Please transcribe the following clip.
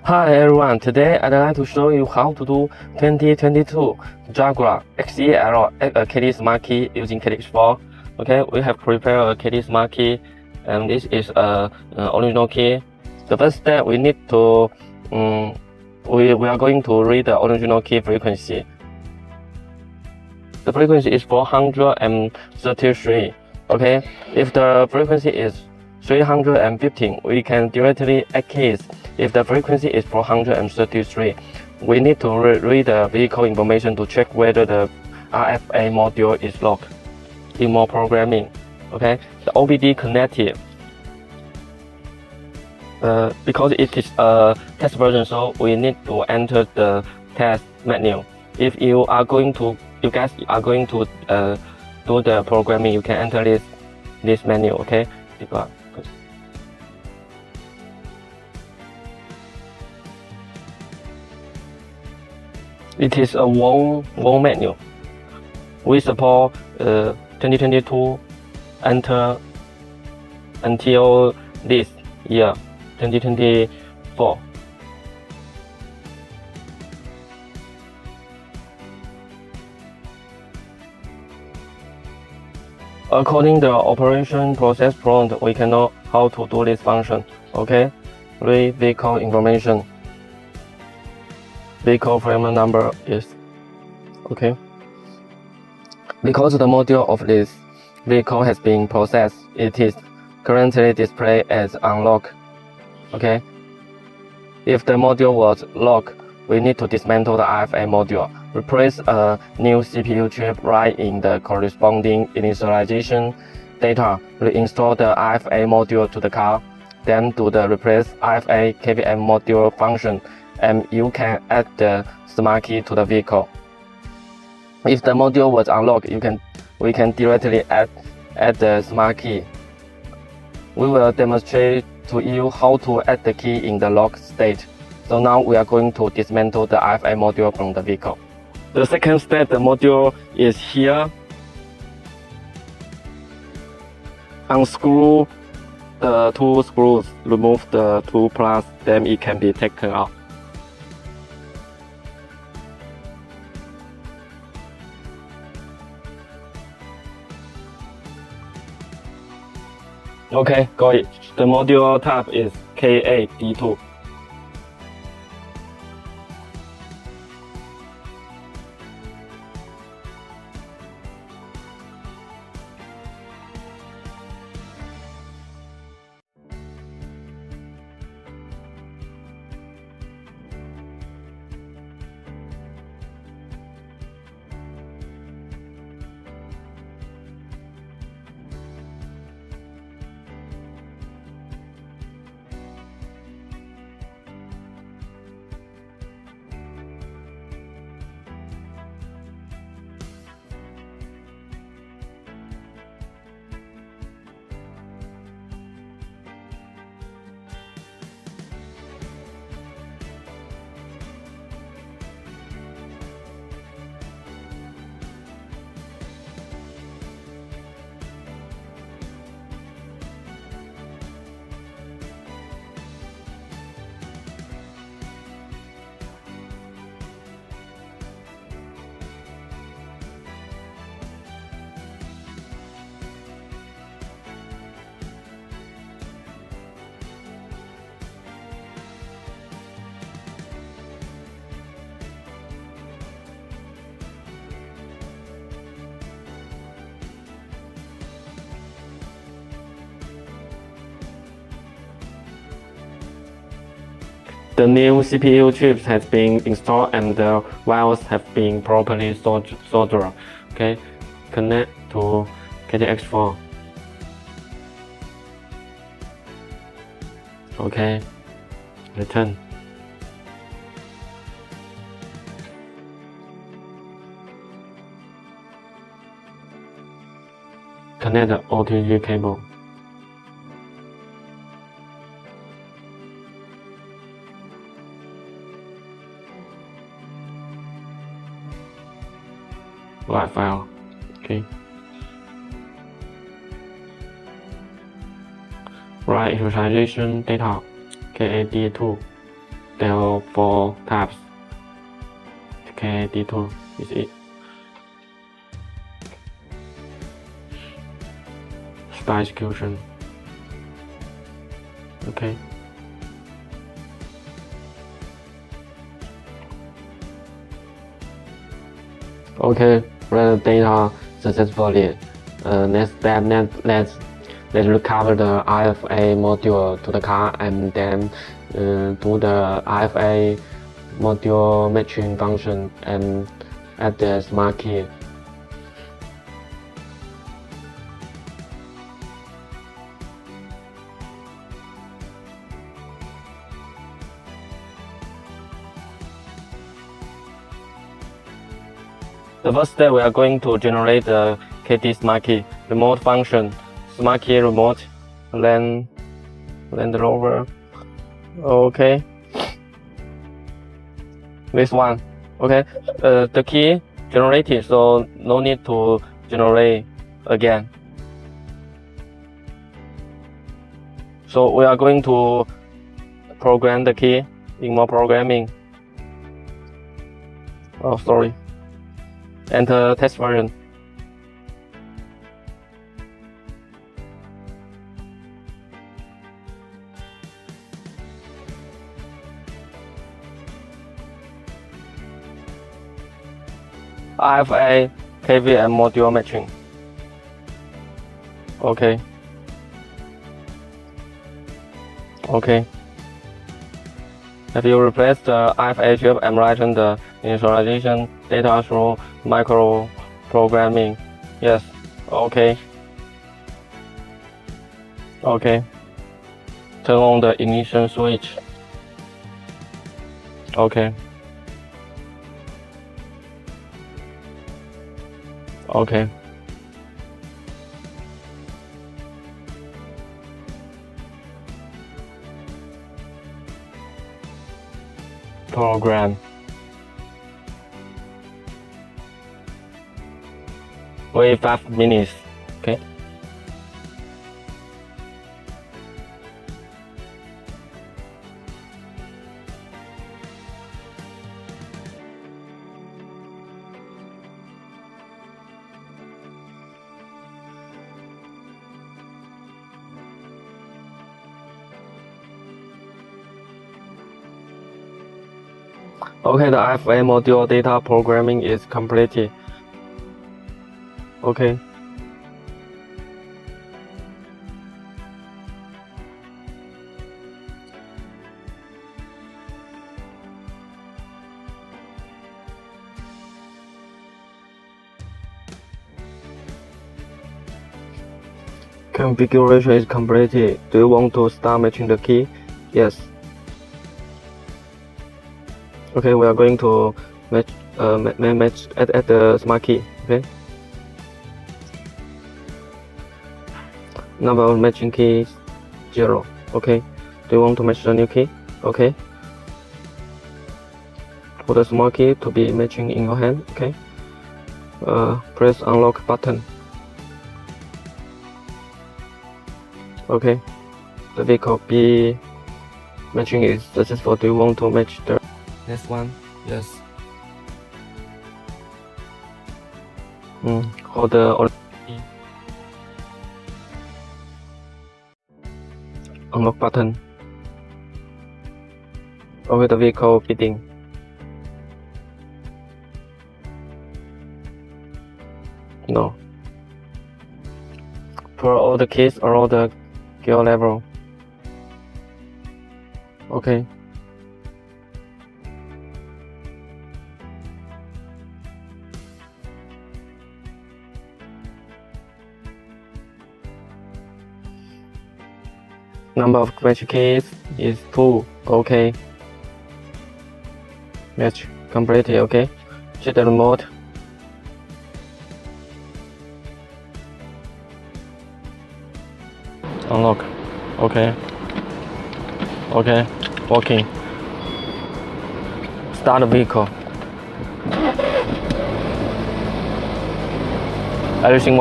Hi everyone, today I'd like to show you how to do 2022 Jaguar XEL KD Smart Key using KD-X4. Okay, we have prepared a KD Smart Key, and this is an original key. The first step we need to, we are going to read the original key frequency. The frequency is 433. Okay, if the frequency is 315, we can directly add keys. If the frequency is 433, we need to read the vehicle information to check whether the RFA module is locked. In more programming, okay, the OBD connected. Because it is a test version, so we need to enter the test menu. If you guys are going to do the programming, you can enter this menu. Okay, it is a warm menu. We support 2022 until this year, 2024. According to the operation process prompt, we can know how to do this function. Okay, read vehicle information. Vehicle frame number is okay. Because the module of this vehicle has been processed, it is currently displayed as unlocked. Okay. If the module was locked, we need to dismantle the RFA module, replace a new CPU chip right in the corresponding initialization data, reinstall the RFA module to the car, then do the replace RFA KVM module function, and you can add the smart key to the vehicle. If the module was unlocked, we can directly add the smart key. We will demonstrate to you how to add the key in the locked state. So now we are going to dismantle the RFA module from the vehicle. The second step, the module is here. Unscrew the two screws, remove the 2 plugs, then it can be taken out. Okay, got it. The module type is KD-2. The new CPU chips has been installed and the wires have been properly soldered. Okay, connect to KD-X4. Okay, return. Connect the OTG cable. Write file. Okay. Write initialization data KD-2 There are 4 tabs. KD2 is it. Start execution. Okay. Okay, read the data successfully. Next step, let's recover the RFA module to the car and then do the RFA module matching function and add the smart key. The first step, we are going to generate the KD smart key remote function, smart key remote, then the rover. Okay, this one. Okay, the key generated, so no need to generate again. So we are going to program the key in more programming. Oh, sorry. Enter test version. RFA KVM module matching. Okay. Okay. If you replace the RFA chip and writing the initialization data through micro programming. Yes. Okay. Okay. Turn on the ignition switch. Okay. Okay. Program. Wait 5 minutes. Okay. Okay, the RFA module data programming is completed. Okay. Configuration is completed. Do you want to start matching the key? Yes. Okay, we are going to match at the smart key. Okay. Number of matching keys 0. Okay. Do you want to match the new key? Okay. For the smart key to be matching in your hand. Okay. Press unlock button. Okay. The vehicle B matching is successful. Do you want to match the next one? Yes. Hold the unlock button. Okay, the vehicle bidding. No. For all the keys around the gear level. Okay. Number of match keys is 2. Okay. Match completed. Okay. Check the remote. Unlock. Okay. Okay. Working. Start the vehicle. Everything works.